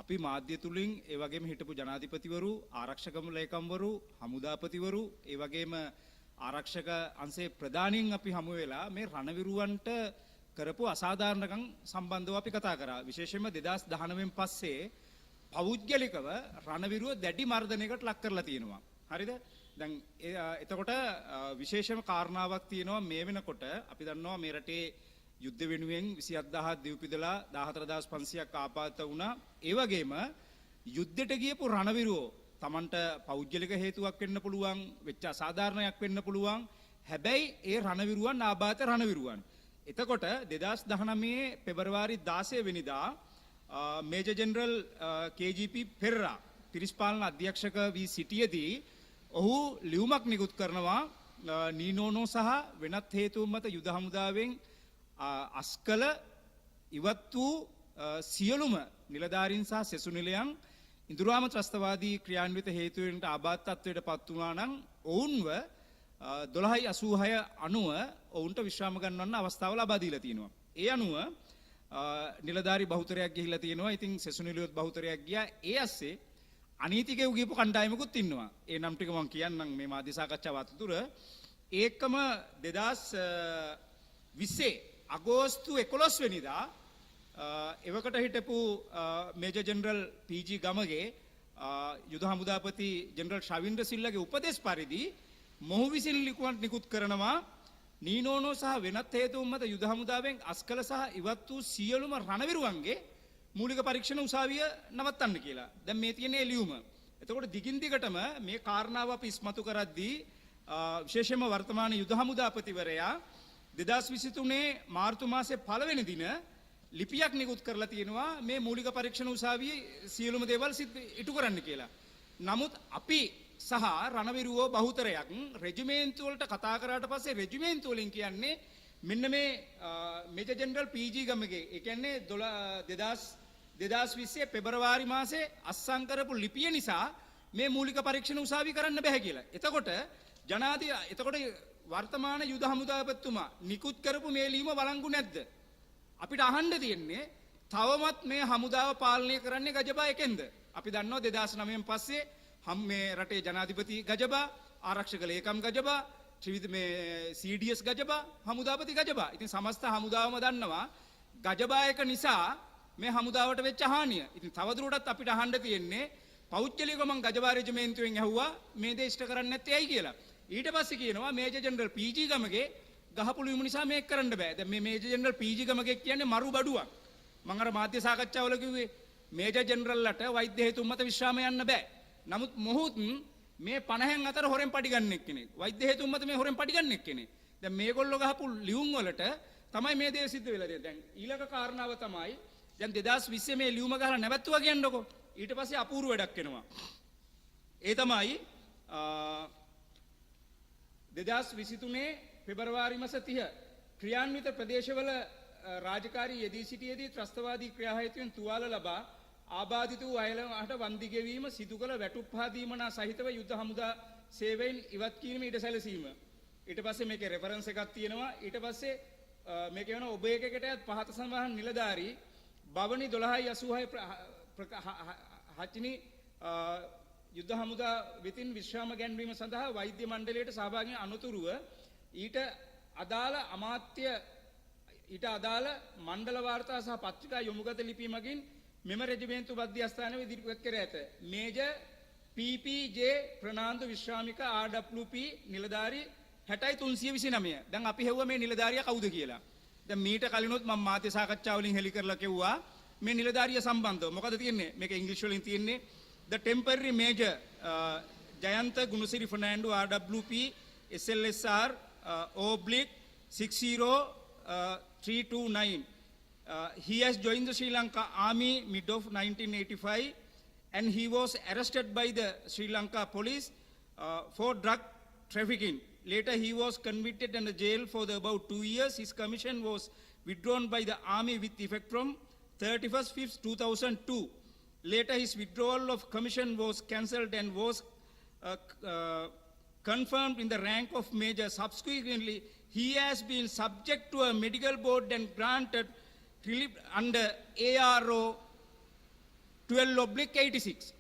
අපි මාධ්‍ය තුලින් ඒ වගේම හිටපු ජනාධිපතිවරු, ආරක්ෂක ලේකම්වරු, හමුදාපතිවරු, ඒ වගේම ආරක්ෂක අංශයේ ප්‍රධානීන් අපි හමු වෙලා මේ රණවිරුවන්ට කරපු අසාධාරණකම් සම්බන්ධව අපි කතා කරා. විශේෂයෙන්ම 2019න් පස්සේ පෞද්ගලිකව රණවිරුව දැඩි මර්ධනයකට ලක් කරලා තියෙනවා. හරිද? දැන් එතකොට විශේෂම කාරණාවක් තියෙනවා මේ වෙනකොට අපි දන්නවා මේ රටේ යුද්ධ වෙනුවෙන් 27000 දීපිදලා 14500ක් ආපాత වුණා. ඒ වගේම යුද්ධයට ගියපු රණවිරුවෝ Tamanට පෞද්ගලික හේතුවක් වෙන්න පුළුවන්, වෙච්ච අසාධාරණයක් වෙන්න පුළුවන්. හැබැයි ඒ රණවිරුවන් ආබාධ රණවිරුවන්. එතකොට 2019 පෙබරවාරි 16 වෙනිදා මේජර් ජෙනරල් KGP පෙරරා පිරිස්පාලන අධ්‍යක්ෂක වී සිටියේදී ඔහු ලියුමක් නිකුත් කරනවා නීනෝනෝ සහ වෙනත් හේතුන් මත යුද හමුදාවෙන් අස්කල ඉවත් වූ සියලුම නිලධාරීන් සහ සෙසු නිලයන් ඉන්දුරාම ත්‍රස්තවාදී ක්‍රියාන්විත හේතුවෙන්ට ආබාධ තත්ත්වයට පත් වුණා නම් ඔවුන්ව 12/86 අනුව ඔවුන්ට විශ්‍රාම ගන්නවන්න අවස්ථාව ලබා දීලා තියෙනවා. ඒ අනුව නිලධාරී බහුතරයක් ගිහිලා තියෙනවා. ඉතින් සෙසු නිලියොත් බහුතරයක් ගියා. ඒ ඇස්සේ අනීතිකයෝ ගියපු කණ්ඩායමකුත් ඉන්නවා. ඒ නම් ටික මම කියන්නම් මේ මාධ්‍ය සාකච්ඡාව අතරතුර. ඒකම 2020 අගෝස්තු 11 වෙනිදා එවකට හිටපු මේජර් ජෙනරල් PG ගමගේ යුද හමුදාපති ජෙනරල් ශවින්ද්‍ර සිල්ලාගේ උපදෙස් පරිදි මොහු විසින් නිකුත් කරනවා නීනෝනෝ සහ වෙනත් හේතුන් මත යුද හමුදාවෙන් අස්කල සහ ඉවත් වූ සියලුම රණවිරුවන්ගේ මූලික පරීක්ෂණ උසාවිය නවත්තන්න කියලා. දැන් මේ තියෙන ලියුම. එතකොට දිගින් දිගටම මේ කාරණාව අපි ඉස්මතු කරද්දී විශේෂයෙන්ම වර්තමාන යුද හමුදාපතිවරයා 2023 මාර්තු මාසයේ 1 වෙනි දින ලිපියක් නිකුත් කරලා තියෙනවා මේ මූලික පරීක්ෂණ උසාවියේ සියලුම දේවල් ඉටු කරන්න කියලා. නමුත් අපි සහ රණවිරුවෝ බහුතරයක් රෙජිමේන්තු වලට කතා කරාට පස්සේ රෙජිමේන්තු වලින් කියන්නේ මෙන්න මේ මේජර් ජෙනරල් PG ගමගේ ඒ කියන්නේ 2020 පෙබරවාරි මාසේ අස්සම් කරපු ලිපිය නිසා මේ මූලික පරීක්ෂණ උසාවි කරන්න බෑ කියලා. එතකොට එතකොට වර්තමාන යුද හමුදාපතිතුමා නිකුත් කරපු මේ ලියුම වළංගු නැද්ද? අපිට අහන්න තියෙන්නේ තවමත් මේ හමුදාව පාලනය කරන්නේ ගජබා එකෙන්ද? අපි දන්නවා 2009න් පස්සේ මේ රටේ ජනාධිපති ගජබා, ආරක්ෂක ලේකම් ගජබා, ත්‍රිවිධ මේ CDS ගජබා, හමුදාපති ගජබා. ඉතින් සමස්ත හමුදාවම දන්නවා ගජබා එක නිසා මේ හමුදාවට වෙච්ච හානිය. ඉතින් තවදුරටත් අපිට අහන්න තියෙන්නේ පෞද්ගලිකව මං ගජබා රෙජිමේන්තුවෙන් ඇහුවා මේ දේ ඉෂ්ට කරන්නේ නැත්තේ ඇයි කියලා. ඊට පස්සේ කියනවා මේජර් ජෙනරල් PG ගමගේ ගහපු ලියුම නිසා මේක කරන්න බෑ. දැන් මේ මේජර් ජෙනරල් PG ගමගේ කියන්නේ මරු බඩුවක්. මම අර මාධ්‍ය සාකච්ඡාවල කිව්වේ මේජර් ජෙනරල්ලට වෛද්‍ය හේතුන් මත විශ්‍රාම යන්න බෑ. නමුත් මොහොත් මේ 50න් අතර හොරෙන් පඩි ගන්නෙක් කෙනෙක්. වෛද්‍ය හේතුන් මත මේ හොරෙන් පඩි ගන්නෙක් කෙනෙක්. දැන් මේගොල්ලෝ ගහපු ලියුම් වලට තමයි මේ දේ සිද්ධ වෙලා තියෙන්නේ. දැන් ඊළඟ කාරණාව තමයි දැන් 2020 මේ ලියුම ගහලා නැවතුවා කියන්නකො. ඊට පස්සේ අපූර්ව වැඩක් වෙනවා. ඒ තමයි 2023 පෙබරවාරි මාස 30 ක්‍රියාන්විත ප්‍රදේශවල රාජකාරී යෙදී සිටියේදී ත්‍රස්තවාදී ක්‍රියා හේතුවෙන් තුවාල ලබා ආබාධිත වූ අයලට වන්දි ගෙවීම සිදු කළ වැටුප්පා දීමනා සහිතව යුද හමුදා සේවයෙන් ඉවත් කිරීම ඉඩ සැලසීම. ඊට පස්සේ මේකේ රෙෆරන්ස් එකක් තියෙනවා. ඊට පස්සේ මේක වෙන ඔබ එකකටත් පහත සඳහන් නිලධාරී බවනි 12/86 හචිනි යුද හමුදා වෙතින් විශ්‍රාම ගැන්වීම සඳහා වෛද්‍ය මණ්ඩලයට සහභාගී අනතුරුව ඊට අදාළ අමාත්‍ය ඊට අදාළ මණ්ඩල වාර්තා සහ පත්‍රිකා යොමුගත ලිපි මගින් මෙම රෙජිමේන්තු මධ්‍යස්ථානයේ ඉදිරිපත් කර ඇත. මේජර් PPJ ප්‍රනාන්දු විශ්‍රාමික RWP නිලධාරී 60329. දැන් අපි හෙව්වා මේ නිලධාරියා කවුද කියලා. දැන් මීට කලිනුත් මම මාධ්‍ය සාකච්ඡා වලින් හෙළි කරලා කිව්වා මේ නිලධාරිය සම්බන්ධව. මොකද තියෙන්නේ? මේක ඉංග්‍රීසි වලින් තියෙන්නේ the temporary major Jayanta Gunusiri Fernando RWP SLSR oblique 60329. He has joined the Sri Lanka Army mid of 1985 and he was arrested by the Sri Lanka police for drug trafficking. Later he was convicted and jailed for about 2 years. His commission was withdrawn by the army with effect from 31/5/2002. Later his withdrawal of commission was cancelled and was confirmed in the rank of major. Subsequently he has been subject to a medical board and granted relief under ARO 12/86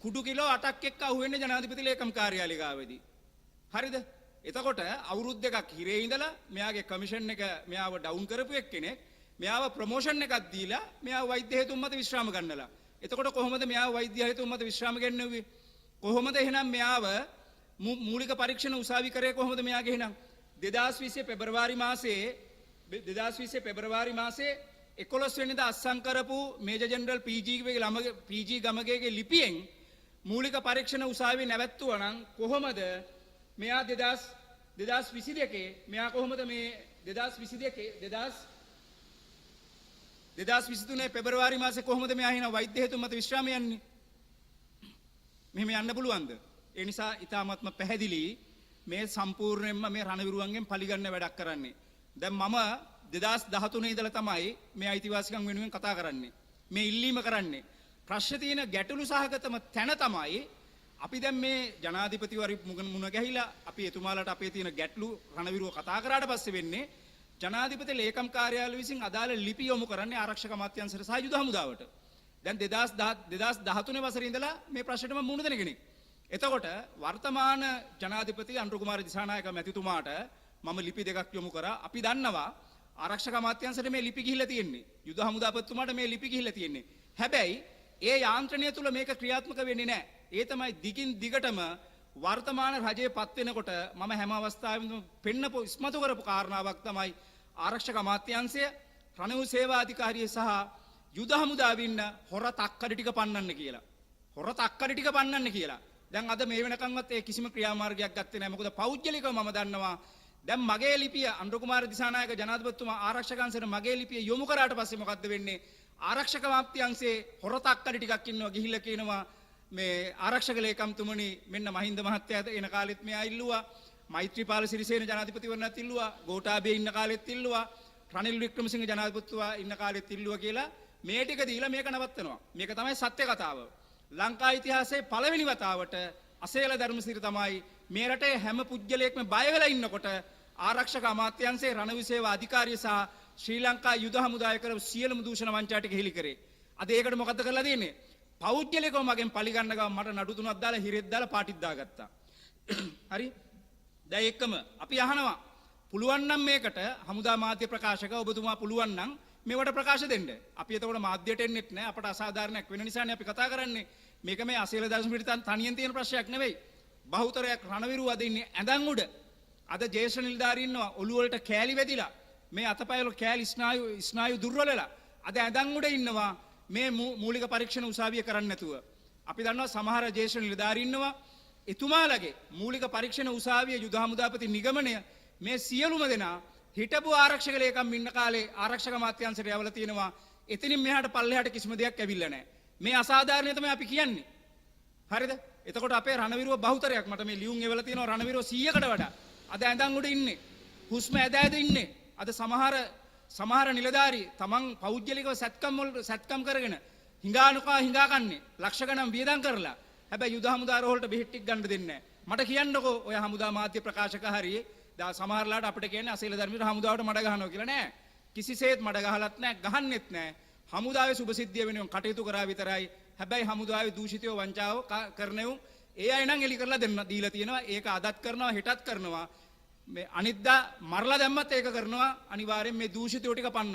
කුඩු kilo 8ක් එක්ක අහුවෙන්නේ ජනාධිපති ලේකම් කාර්යාලය ගාවේදී. හරිද? එතකොට අවුරුදු දෙකක් හිරේ ඉඳලා මෙයාගේ කමිෂන් එක මෙයාව ඩවුන් කරපු එක්කෙනෙක් මෙයාව ප්‍රොමෝෂන් එකක් දීලා මෙයාව වෛද්‍ය හේතුන් මත විශ්‍රාම ගන්නලා. එතකොට කොහොමද මෙයාව වෛද්‍ය හේතුන් මත විශ්‍රාම ගෙන්නුවේ? කොහොමද එහෙනම් මෙයාව මූලික පරීක්ෂණ උසාවි කරේ කොහොමද මෙයාගේ එහෙනම් 2020 පෙබරවාරි මාසයේ 11 වෙනිදා අත්සන් කරපු මේජර් ජෙනරල් පීජී ගමගේගේ ලිපියෙන් මූලික පරීක්ෂණ උසාවිය නැවැත්තුවා නම් කොහොමද මෙයා 2022 මෙයා කොහොමද මේ 2023 පෙබරවාරි මාසේ කොහොමද මෙයා හිනා වෛද්‍ය හේතුන් මත විශ්‍රාම යන්නේ? මෙහෙම යන්න පුළුවන්ද? ඒ නිසා ඊ타ත්ම පැහැදිලි මේ සම්පූර්ණයෙන්ම මේ රණවිරුවන්ගෙන් පරිගන්න වැඩක් කරන්නේ. දැන් මම 2013 ඉඳලා තමයි මේ අයිතිවාසිකම් වෙනුවෙන් කතා කරන්නේ. මේ ඉල්ලීම කරන්නේ. ප්‍රශ්න තියෙන ගැටලු සහගතම තැන තමයි අපි දැන් මේ ජනාධිපතිවරු මුණ ගැහිලා අපි එතුමාලට අපේ තියෙන ගැටලු රණවිරුව කතා කරාට පස්සේ වෙන්නේ ජනාධිපති ලේකම් කාර්යාලය විසින් අදාළ ලිපි යොමු කරන්නේ ආරක්ෂක අමාත්‍යාංශයට සහ යුද හමුදාවට. දැන් 2013 වසරේ ඉඳලා මේ ප්‍රශ්නෙට මම මුහුණ දෙන කෙනෙක්. එතකොට වර්තමාන ජනාධිපති අනුර කුමාර දිසානායක මැතිතුමාට මම ලිපි දෙකක් යොමු කරා. අපි දන්නවා ආරක්ෂක අමාත්‍යාංශයට මේ ලිපි ගිහිල්ලා තියෙන්නේ. යුද හමුදාපතිතුමාට මේ ලිපි ගිහිල්ලා තියෙන්නේ. හැබැයි ඒ යාන්ත්‍රණය තුල මේක ක්‍රියාත්මක වෙන්නේ නැහැ. ඒ තමයි දිගින් දිගටම වර්තමාන රජයේ පත් වෙනකොට මම හැම අවස්ථාවෙම පෙන්නපු ඉස්මතු කරපු කාරණාවක් තමයි ආරක්ෂක අමාත්‍යාංශය රණවි සේවා අධිකාරිය සහ යුද හමුදාවින්න හොර තක්කඩ ටික පන්නන්න කියලා. හොර තක්කඩ ටික පන්නන්න කියලා. දැන් අද මේ වෙනකන්වත් ඒ කිසිම ක්‍රියාමාර්ගයක් ගත්තේ නැහැ. මොකද පෞද්ගලිකව මම දන්නවා දැන් මගේ ලිපිය අනුර කුමාර දිසානායක ජනාධිපතිතුමා ආරක්ෂකංශයට මගේ ලිපිය යොමු කරාට පස්සේ මොකද්ද වෙන්නේ? ආරක්ෂක අමාත්‍යාංශයේ හොර තක්කඩ ටිකක් ඉන්නවා ගිහිල්ලා කියනවා මේ ආරක්ෂක ලේකම්තුමනි මෙන්න මහින්ද මහත්තයාට එන කාලෙත් මෙයා ඉල්ලුවා, මෛත්‍රීපාල සිරිසේන ජනාධිපතිවරණත් ඉල්ලුවා, ගෝඨාභය ඉන්න කාලෙත් ඉල්ලුවා, රනිල් වික්‍රමසිංහ ජනාධිපතිතුමා ඉන්න කාලෙත් ඉල්ලුවා කියලා මේ ටික දීලා මේක නවත්තනවා. මේක තමයි සත්‍ය කතාව. ලංකා ඉතිහාසයේ පළවෙනි වතාවට අසේල ධර්මසිරි තමයි මේ රටේ හැම පුජ්‍යලයක්ම බය වෙලා ඉන්නකොට ආරක්ෂක අමාත්‍යාංශයේ රණවි සේවා අධිකාරිය සහ ශ්‍රී ලංකා යුද හමුදාය කරපු සියලුම දූෂණ වංචා ටික හෙළි කරේ. අද ඒකට මොකද්ද කරලා තියෙන්නේ? පෞද්ගලිකව මගෙන් පරිගන්න ගම මට නඩු තුනක් දාලා හිරෙත් දාලා පාටිත් දාගත්තා. හරි? දැන් එක්කම අපි අහනවා පුළුවන් නම් මේකට හමුදා මාධ්‍ය ප්‍රකාශක ඔබතුමා පුළුවන් නම් මේවට ප්‍රකාශ දෙන්න. අපි එතකොට මාධ්‍යයට එන්නෙත් නැහැ. අපට අසාධාරණයක් වෙන නිසානේ අපි කතා කරන්නේ. මේක මේ අසීල දර්ශන තනියෙන් තියෙන ප්‍රශ්නයක් නෙවෙයි. බහුතරයක් රණවිරුව අද ඉන්නේ ඇඳන් උඩ. අද ජේෂ්ඨ නිලධාරීන් ඉන්නවා ඔළුව වලට කෑලි වැදිලා. මේ අතපය වල කෑලි ස්නායු දුර්වල වෙලා. අද ඇඳන් උඩ ඉන්නවා මේ මූලික පරීක්ෂණ උසාවිය කරන්න නැතුව. අපි දන්නවා සමහර ජේෂ්ඨ නිලධාරීන් ඉන්නවා එතුමාලගේ මූලික පරීක්ෂණ උසාවිය යුද හමුදාපති නිගමනය මේ සියලුම දෙනා හිටපු ආරක්ෂක ලේකම් ඉන්න කාලේ ආරක්ෂක අමාත්‍යාංශයට යවලා තියෙනවා. එතනින් මෙහාට පල්ලෙහාට කිසිම දෙයක් ඇවිල්ලා නැහැ. මේ අසාධාරණය තමයි අපි කියන්නේ. හරිද? එතකොට අපේ රණවිරුව බහුතරයක් මට මේ ලියුම් එවලා තියෙනවා රණවිරුව 100කට වඩා. අද ඇඳන් උඩ ඉන්නේ. හුස්ම ඇද ඉන්නේ. අද සමහර නිලධාරී තමන් පෞද්ගලිකව සැත්කම් කරගෙන හිඟා කන්නේ ලක්ෂ ගණන් වියදම් කරලා. හැබැයි යුද හමුදා රෝහලට බෙහෙත් ටික ගන්න දෙන්නේ නැහැ. මට කියන්නකෝ ඔය හමුදා මාධ්‍ය ප්‍රකාශක හරියේ සමහරලාට අපිට කියන්නේ අසීල ධර්මීය හමුදාවට මඩ ගහනවා කියලා නෑ. කිසිසේත් මඩ ගහලත් නෑ, ගහන්නෙත් නෑ. හමුදාවේ සුභසිද්ධිය වෙනුවෙන් කටයුතු කරා විතරයි. හැබැයි හමුදාවේ දූෂිතයෝ වංචාව කරනවුන් ඒ අය නම් එලි කරලා දීලා තියෙනවා. ඒක අදත් කරනවා, හෙටත් කරනවා. මේ අනිද්දා මරලා දැම්මත් ඒක කරනවා. අනිවාර්යෙන් මේ දූෂිතයෝ ටික පන්න